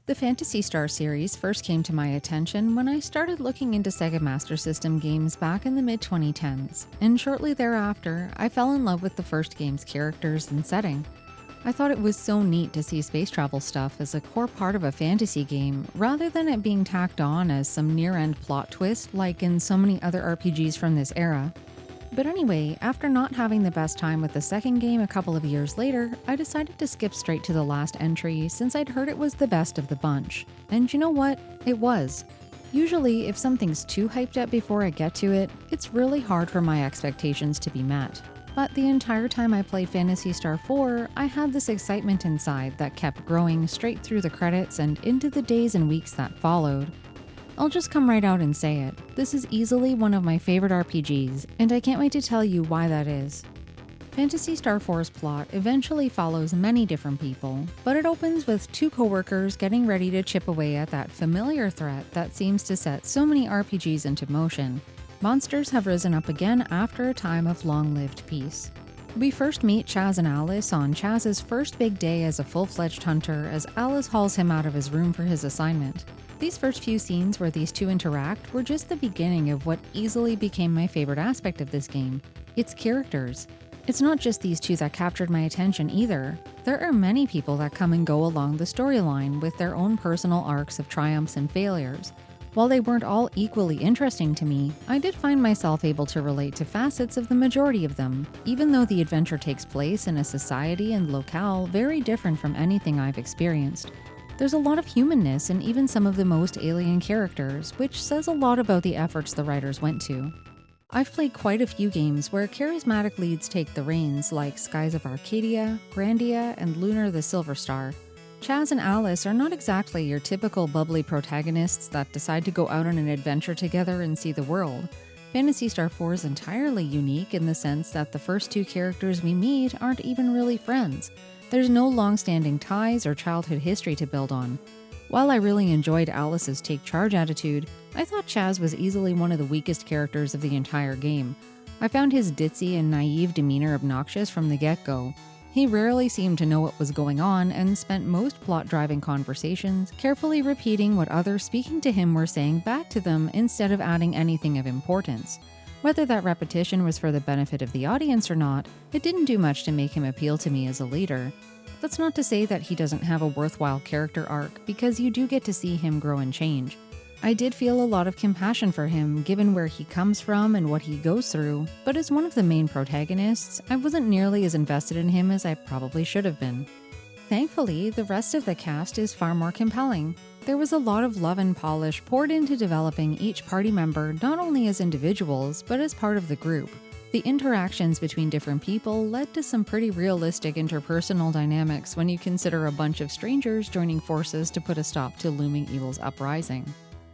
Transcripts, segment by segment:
The Phantasy Star series first came to my attention when I started looking into Sega Master System games back in the mid-2010s, and shortly thereafter, I fell in love with the first game's characters and setting. I thought it was so neat to see space travel stuff as a core part of a fantasy game, rather than it being tacked on as some near-end plot twist like in so many other RPGs from this era. But anyway, after not having the best time with the second game a couple of years later, I decided to skip straight to the last entry since I'd heard it was the best of the bunch. And you know what? It was. Usually, if something's too hyped up before I get to it, it's really hard for my expectations to be met. But the entire time I played Phantasy Star IV, I had this excitement inside that kept growing straight through the credits and into the days and weeks that followed. I'll just come right out and say it. This is easily one of my favorite RPGs, and I can't wait to tell you why that is. Phantasy Star IV's plot eventually follows many different people, but it opens with two coworkers getting ready to chip away at that familiar threat that seems to set so many RPGs into motion. Monsters have risen up again after a time of long-lived peace. We first meet Chaz and Alice on Chaz's first big day as a full-fledged hunter as Alice hauls him out of his room for his assignment. These first few scenes where these two interact were just the beginning of what easily became my favorite aspect of this game: its characters. It's not just these two that captured my attention either. There are many people that come and go along the storyline with their own personal arcs of triumphs and failures. While they weren't all equally interesting to me, I did find myself able to relate to facets of the majority of them, even though the adventure takes place in a society and locale very different from anything I've experienced. There's a lot of humanness in even some of the most alien characters, which says a lot about the efforts the writers went to. I've played quite a few games where charismatic leads take the reins, like Skies of Arcadia, Grandia, and Lunar the Silver Star. Chaz and Alice are not exactly your typical bubbly protagonists that decide to go out on an adventure together and see the world. Phantasy Star IV is entirely unique in the sense that the first two characters we meet aren't even really friends. There's no long-standing ties or childhood history to build on. While I really enjoyed Alice's take-charge attitude, I thought Chaz was easily one of the weakest characters of the entire game. I found his ditzy and naive demeanor obnoxious from the get-go. He rarely seemed to know what was going on and spent most plot-driving conversations carefully repeating what others speaking to him were saying back to them instead of adding anything of importance. Whether that repetition was for the benefit of the audience or not, it didn't do much to make him appeal to me as a leader. That's not to say that he doesn't have a worthwhile character arc, because you do get to see him grow and change. I did feel a lot of compassion for him given where he comes from and what he goes through, but as one of the main protagonists, I wasn't nearly as invested in him as I probably should have been. Thankfully, the rest of the cast is far more compelling. There was a lot of love and polish poured into developing each party member not only as individuals, but as part of the group. The interactions between different people led to some pretty realistic interpersonal dynamics when you consider a bunch of strangers joining forces to put a stop to looming evil's uprising.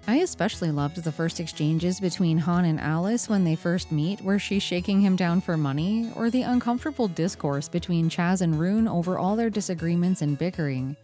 I especially loved the first exchanges between Han and Alice when they first meet, where she's shaking him down for money, or the uncomfortable discourse between Chaz and Rune over all their disagreements and bickering.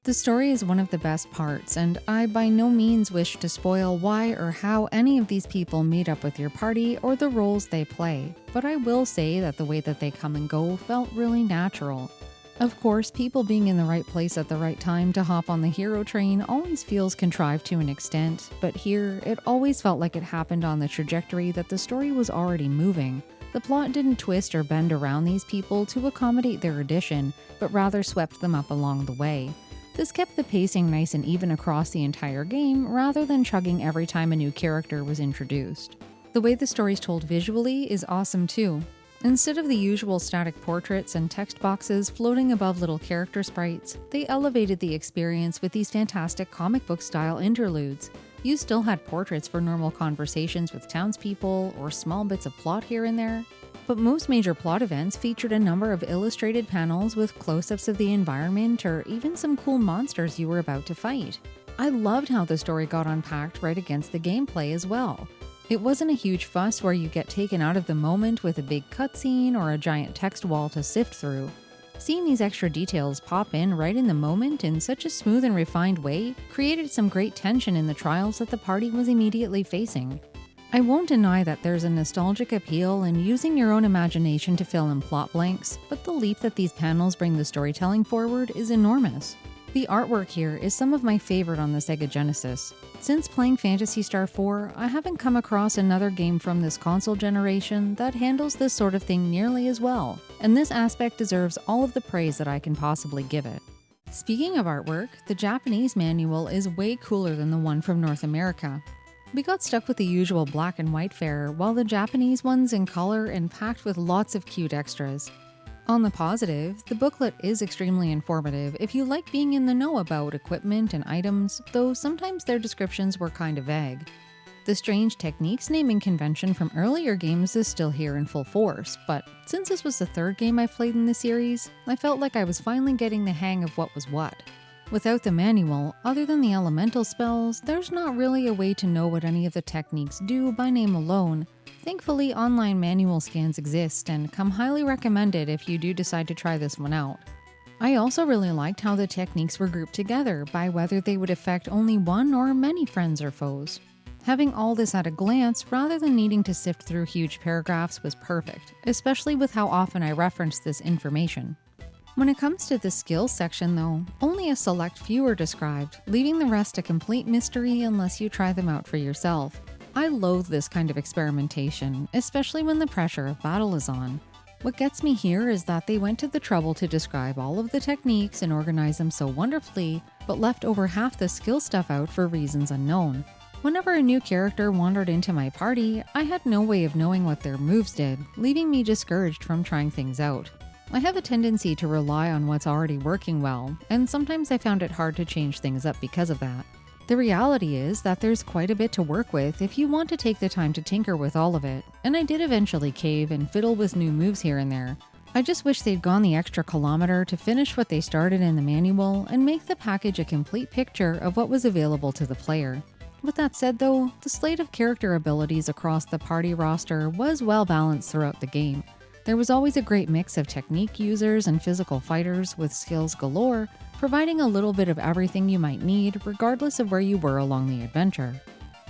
The story is one of the best parts, and I by no means wish to spoil why or how any of these people meet up with your party or the roles they play, but I will say that the way that they come and go felt really natural. Of course, people being in the right place at the right time to hop on the hero train always feels contrived to an extent, but here, it always felt like it happened on the trajectory that the story was already moving. The plot didn't twist or bend around these people to accommodate their addition, but rather swept them up along the way. This kept the pacing nice and even across the entire game, rather than chugging every time a new character was introduced. The way the story's told visually is awesome too. Instead of the usual static portraits and text boxes floating above little character sprites, they elevated the experience with these fantastic comic book-style interludes. You still had portraits for normal conversations with townspeople, or small bits of plot here and there, but most major plot events featured a number of illustrated panels with close-ups of the environment or even some cool monsters you were about to fight. I loved how the story got unpacked right against the gameplay as well. It wasn't a huge fuss where you get taken out of the moment with a big cutscene or a giant text wall to sift through. Seeing these extra details pop in right in the moment in such a smooth and refined way created some great tension in the trials that the party was immediately facing. I won't deny that there's a nostalgic appeal in using your own imagination to fill in plot blanks, but the leap that these panels bring the storytelling forward is enormous. The artwork here is some of my favorite on the Sega Genesis. Since playing Phantasy Star IV, I haven't come across another game from this console generation that handles this sort of thing nearly as well, and this aspect deserves all of the praise that I can possibly give it. Speaking of artwork, the Japanese manual is way cooler than the one from North America. We got stuck with the usual black and white fare, while the Japanese one's in color and packed with lots of cute extras. On the positive, the booklet is extremely informative if you like being in the know about equipment and items, though sometimes their descriptions were kind of vague. The strange techniques naming convention from earlier games is still here in full force, but since this was the third game I've played in the series, I felt like I was finally getting the hang of what was what. Without the manual, other than the elemental spells, there's not really a way to know what any of the techniques do by name alone. Thankfully, online manual scans exist and come highly recommended if you do decide to try this one out. I also really liked how the techniques were grouped together by whether they would affect only one or many friends or foes. Having all this at a glance rather than needing to sift through huge paragraphs was perfect, especially with how often I referenced this information. When it comes to the skills section though, only a select few are described, leaving the rest a complete mystery unless you try them out for yourself. I loathe this kind of experimentation, especially when the pressure of battle is on. What gets me here is that they went to the trouble to describe all of the techniques and organize them so wonderfully, but left over half the skill stuff out for reasons unknown. Whenever a new character wandered into my party, I had no way of knowing what their moves did, leaving me discouraged from trying things out. I have a tendency to rely on what's already working well, and sometimes I found it hard to change things up because of that. The reality is that there's quite a bit to work with if you want to take the time to tinker with all of it, and I did eventually cave and fiddle with new moves here and there. I just wish they'd gone the extra kilometer to finish what they started in the manual and make the package a complete picture of what was available to the player. With that said though, the slate of character abilities across the party roster was well balanced throughout the game. There was always a great mix of technique users and physical fighters with skills galore, providing a little bit of everything you might need regardless of where you were along the adventure.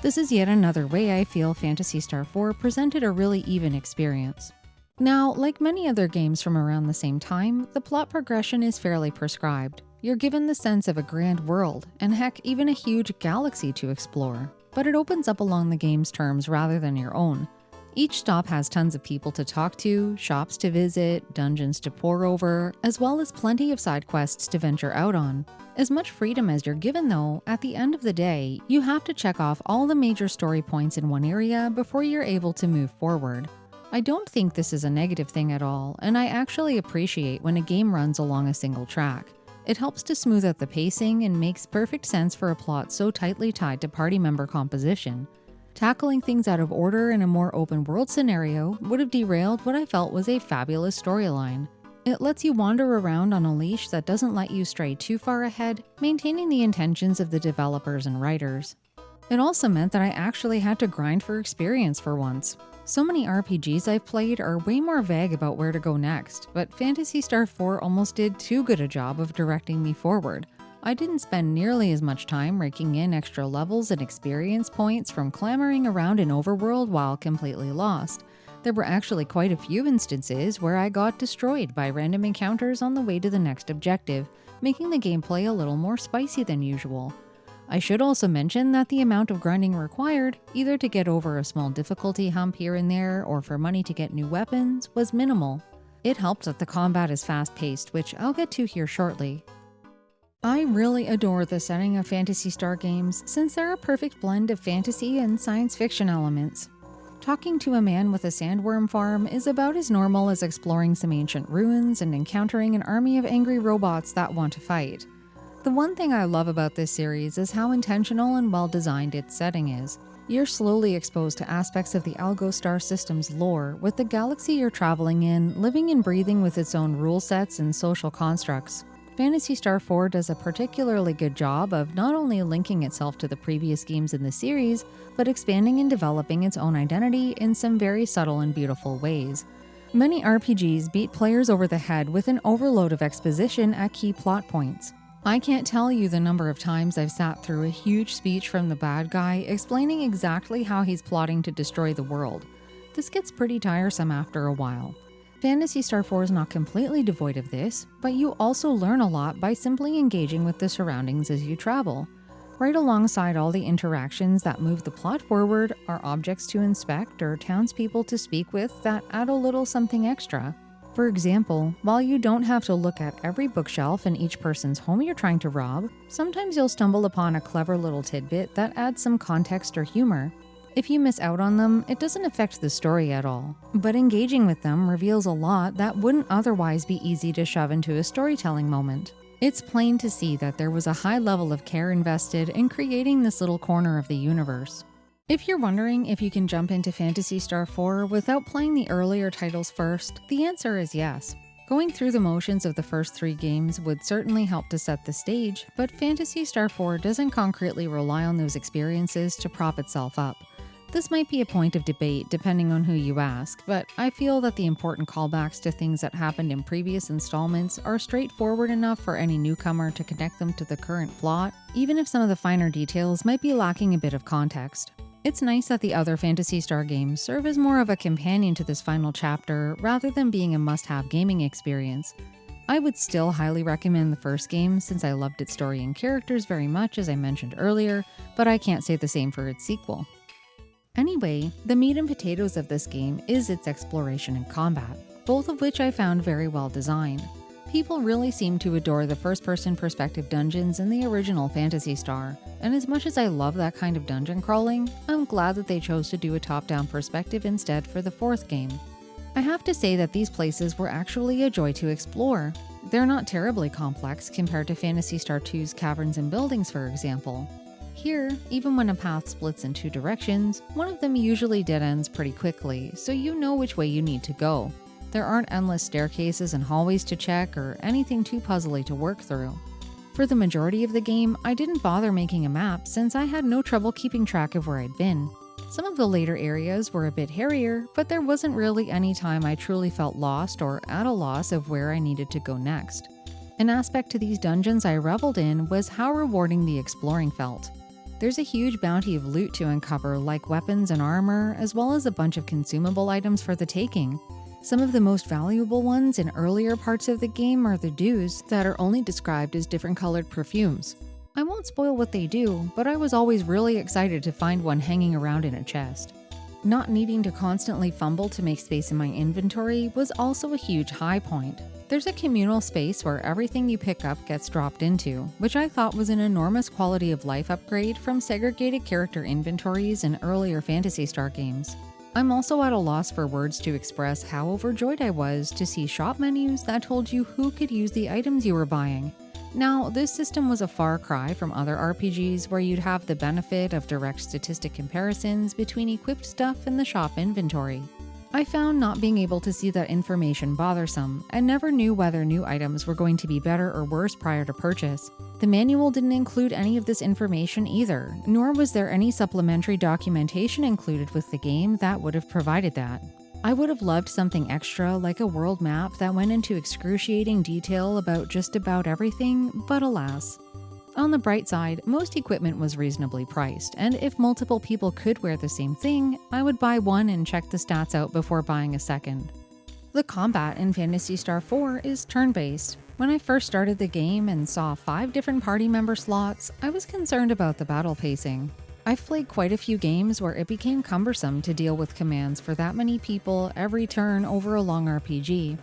This is yet another way I feel Phantasy Star IV presented a really even experience. Now, like many other games from around the same time, the plot progression is fairly prescribed. You're given the sense of a grand world, and heck, even a huge galaxy to explore, but it opens up along the game's terms rather than your own. Each stop has tons of people to talk to, shops to visit, dungeons to pore over, as well as plenty of side quests to venture out on. As much freedom as you're given though, at the end of the day, you have to check off all the major story points in one area before you're able to move forward. I don't think this is a negative thing at all, and I actually appreciate when a game runs along a single track. It helps to smooth out the pacing and makes perfect sense for a plot so tightly tied to party member composition. Tackling things out of order in a more open world scenario would have derailed what I felt was a fabulous storyline. It lets you wander around on a leash that doesn't let you stray too far ahead, maintaining the intentions of the developers and writers. It also meant that I actually had to grind for experience for once. So many RPGs I've played are way more vague about where to go next, but Phantasy Star IV almost did too good a job of directing me forward. I didn't spend nearly as much time raking in extra levels and experience points from clamoring around an overworld while completely lost. There were actually quite a few instances where I got destroyed by random encounters on the way to the next objective, making the gameplay a little more spicy than usual. I should also mention that the amount of grinding required, either to get over a small difficulty hump here and there or for money to get new weapons, was minimal. It helped that the combat is fast-paced, which I'll get to here shortly. I really adore the setting of Phantasy Star games since they're a perfect blend of fantasy and science fiction elements. Talking to a man with a sandworm farm is about as normal as exploring some ancient ruins and encountering an army of angry robots that want to fight. The one thing I love about this series is how intentional and well-designed its setting is. You're slowly exposed to aspects of the Algo Star system's lore, with the galaxy you're traveling in living and breathing with its own rule sets and social constructs. Phantasy Star IV does a particularly good job of not only linking itself to the previous games in the series, but expanding and developing its own identity in some very subtle and beautiful ways. Many RPGs beat players over the head with an overload of exposition at key plot points. I can't tell you the number of times I've sat through a huge speech from the bad guy explaining exactly how he's plotting to destroy the world. This gets pretty tiresome after a while. Phantasy Star IV is not completely devoid of this, but you also learn a lot by simply engaging with the surroundings as you travel. Right alongside all the interactions that move the plot forward are objects to inspect or townspeople to speak with that add a little something extra. For example, while you don't have to look at every bookshelf in each person's home you're trying to rob, sometimes you'll stumble upon a clever little tidbit that adds some context or humor. If you miss out on them, it doesn't affect the story at all, but engaging with them reveals a lot that wouldn't otherwise be easy to shove into a storytelling moment. It's plain to see that there was a high level of care invested in creating this little corner of the universe. If you're wondering if you can jump into Phantasy Star IV without playing the earlier titles first, the answer is yes. Going through the motions of the first 3 games would certainly help to set the stage, but Phantasy Star IV doesn't concretely rely on those experiences to prop itself up. This might be a point of debate depending on who you ask, but I feel that the important callbacks to things that happened in previous installments are straightforward enough for any newcomer to connect them to the current plot, even if some of the finer details might be lacking a bit of context. It's nice that the other Phantasy Star games serve as more of a companion to this final chapter rather than being a must-have gaming experience. I would still highly recommend the first game since I loved its story and characters very much, as I mentioned earlier, but I can't say the same for its sequel. Anyway, the meat and potatoes of this game is its exploration and combat, both of which I found very well designed. People really seem to adore the first-person perspective dungeons in the original Phantasy Star, and as much as I love that kind of dungeon crawling, I'm glad that they chose to do a top-down perspective instead for the 4th game. I have to say that these places were actually a joy to explore. They're not terribly complex compared to Phantasy Star II's caverns and buildings, for example. Here, even when a path splits in 2 directions, one of them usually dead ends pretty quickly, so you know which way you need to go. There aren't endless staircases and hallways to check or anything too puzzly to work through. For the majority of the game, I didn't bother making a map since I had no trouble keeping track of where I'd been. Some of the later areas were a bit hairier, but there wasn't really any time I truly felt lost or at a loss of where I needed to go next. An aspect to these dungeons I reveled in was how rewarding the exploring felt. There's a huge bounty of loot to uncover, like weapons and armor, as well as a bunch of consumable items for the taking. Some of the most valuable ones in earlier parts of the game are the dews that are only described as different colored perfumes. I won't spoil what they do, but I was always really excited to find one hanging around in a chest. Not needing to constantly fumble to make space in my inventory was also a huge high point. There's a communal space where everything you pick up gets dropped into, which I thought was an enormous quality of life upgrade from segregated character inventories in earlier Phantasy Star games. I'm also at a loss for words to express how overjoyed I was to see shop menus that told you who could use the items you were buying. Now, this system was a far cry from other RPGs where you'd have the benefit of direct statistic comparisons between equipped stuff in the shop inventory. I found not being able to see that information bothersome, and never knew whether new items were going to be better or worse prior to purchase. The manual didn't include any of this information either, nor was there any supplementary documentation included with the game that would have provided that. I would have loved something extra like a world map that went into excruciating detail about just about everything, but alas. On the bright side, most equipment was reasonably priced, and if multiple people could wear the same thing, I would buy one and check the stats out before buying a second. The combat in Phantasy Star IV is turn-based. When I first started the game and saw 5 different party member slots, I was concerned about the battle pacing. I've played quite a few games where it became cumbersome to deal with commands for that many people every turn over a long RPG.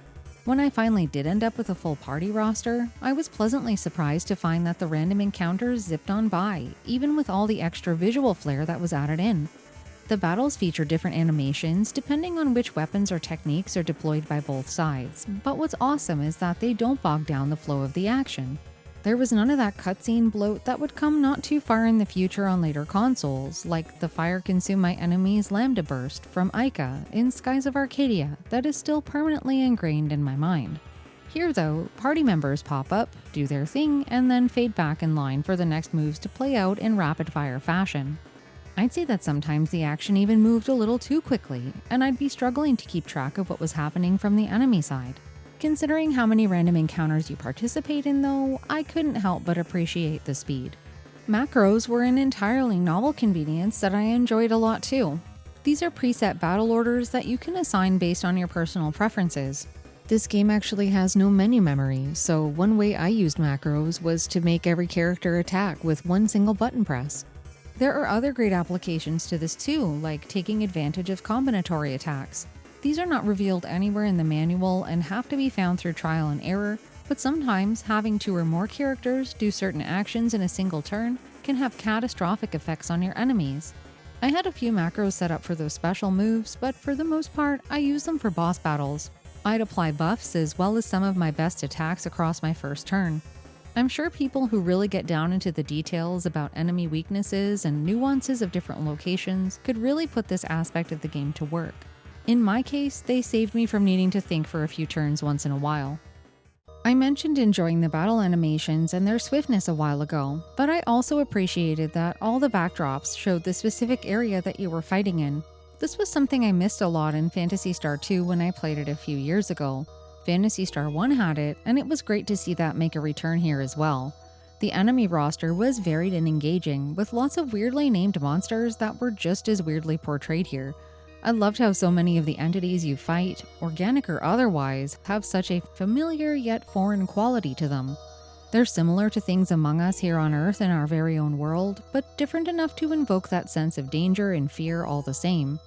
When I finally did end up with a full party roster, I was pleasantly surprised to find that the random encounters zipped on by, even with all the extra visual flair that was added in. The battles feature different animations depending on which weapons or techniques are deployed by both sides, but what's awesome is that they don't bog down the flow of the action. There was none of that cutscene bloat that would come not too far in the future on later consoles, like the Fire Consume My Enemies Lambda Burst from Ica in Skies of Arcadia that is still permanently ingrained in my mind. Here though, party members pop up, do their thing, and then fade back in line for the next moves to play out in rapid-fire fashion. I'd say that sometimes the action even moved a little too quickly, and I'd be struggling to keep track of what was happening from the enemy side. Considering how many random encounters you participate in though, I couldn't help but appreciate the speed. Macros were an entirely novel convenience that I enjoyed a lot too. These are preset battle orders that you can assign based on your personal preferences. This game actually has no menu memory, so one way I used macros was to make every character attack with one single button press. There are other great applications to this too, like taking advantage of combinatory attacks. These are not revealed anywhere in the manual and have to be found through trial and error, but sometimes having 2 or more characters do certain actions in a single turn can have catastrophic effects on your enemies. I had a few macros set up for those special moves, but for the most part, I use them for boss battles. I'd apply buffs as well as some of my best attacks across my first turn. I'm sure people who really get down into the details about enemy weaknesses and nuances of different locations could really put this aspect of the game to work. In my case, they saved me from needing to think for a few turns once in a while. I mentioned enjoying the battle animations and their swiftness a while ago, but I also appreciated that all the backdrops showed the specific area that you were fighting in. This was something I missed a lot in Phantasy Star II when I played it a few years ago. Phantasy Star I had it, and it was great to see that make a return here as well. The enemy roster was varied and engaging, with lots of weirdly named monsters that were just as weirdly portrayed here. I loved how so many of the entities you fight, organic or otherwise, have such a familiar yet foreign quality to them. They're similar to things among us here on Earth in our very own world, but different enough to invoke that sense of danger and fear all the same.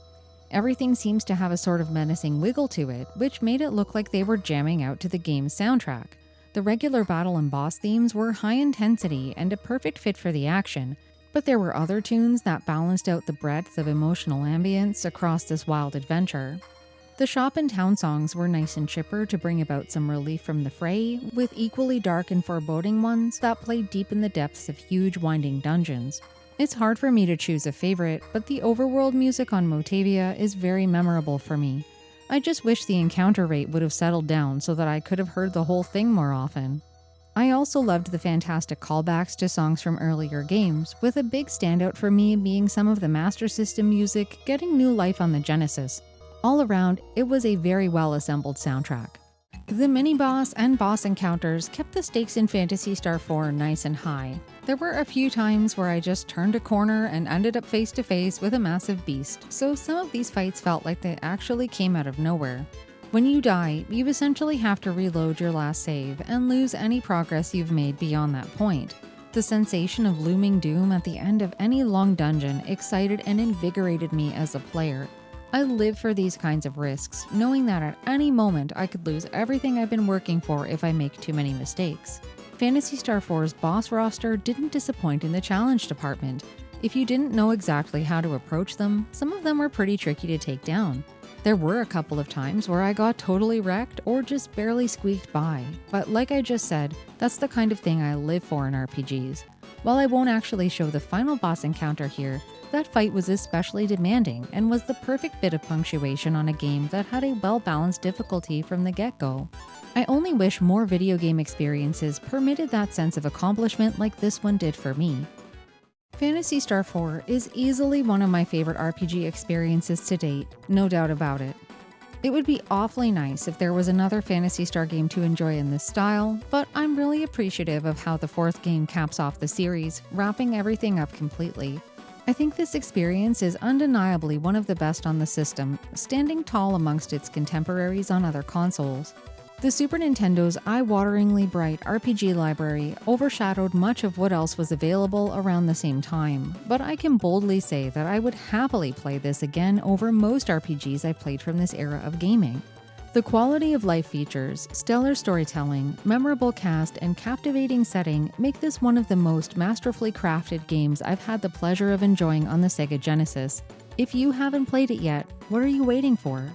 Everything seems to have a sort of menacing wiggle to it, which made it look like they were jamming out to the game's soundtrack. The regular battle and boss themes were high intensity and a perfect fit for the action, but there were other tunes that balanced out the breadth of emotional ambience across this wild adventure. The shop and town songs were nice and chipper to bring about some relief from the fray, with equally dark and foreboding ones that played deep in the depths of huge winding dungeons. It's hard for me to choose a favorite, but the overworld music on Motavia is very memorable for me. I just wish the encounter rate would have settled down so that I could have heard the whole thing more often. I also loved the fantastic callbacks to songs from earlier games, with a big standout for me being some of the Master System music getting new life on the Genesis. All around, it was a very well assembled soundtrack. The mini-boss and boss encounters kept the stakes in Phantasy Star IV nice and high. There were a few times where I just turned a corner and ended up face to face with a massive beast, so some of these fights felt like they actually came out of nowhere. When you die, you essentially have to reload your last save and lose any progress you've made beyond that point. The sensation of looming doom at the end of any long dungeon excited and invigorated me as a player. I live for these kinds of risks, knowing that at any moment I could lose everything I've been working for if I make too many mistakes. Phantasy Star IV's boss roster didn't disappoint in the challenge department. If you didn't know exactly how to approach them, some of them were pretty tricky to take down. There were a couple of times where I got totally wrecked or just barely squeaked by, but like I just said, that's the kind of thing I live for in RPGs. While I won't actually show the final boss encounter here, that fight was especially demanding and was the perfect bit of punctuation on a game that had a well-balanced difficulty from the get-go. I only wish more video game experiences permitted that sense of accomplishment like this one did for me. Phantasy Star IV is easily one of my favorite RPG experiences to date, no doubt about it. It would be awfully nice if there was another Phantasy Star game to enjoy in this style, but I'm really appreciative of how the 4th game caps off the series, wrapping everything up completely. I think this experience is undeniably one of the best on the system, standing tall amongst its contemporaries on other consoles. The Super Nintendo's eye-wateringly bright RPG library overshadowed much of what else was available around the same time, but I can boldly say that I would happily play this again over most RPGs I played from this era of gaming. The quality of life features, stellar storytelling, memorable cast, and captivating setting make this one of the most masterfully crafted games I've had the pleasure of enjoying on the Sega Genesis. If you haven't played it yet, what are you waiting for?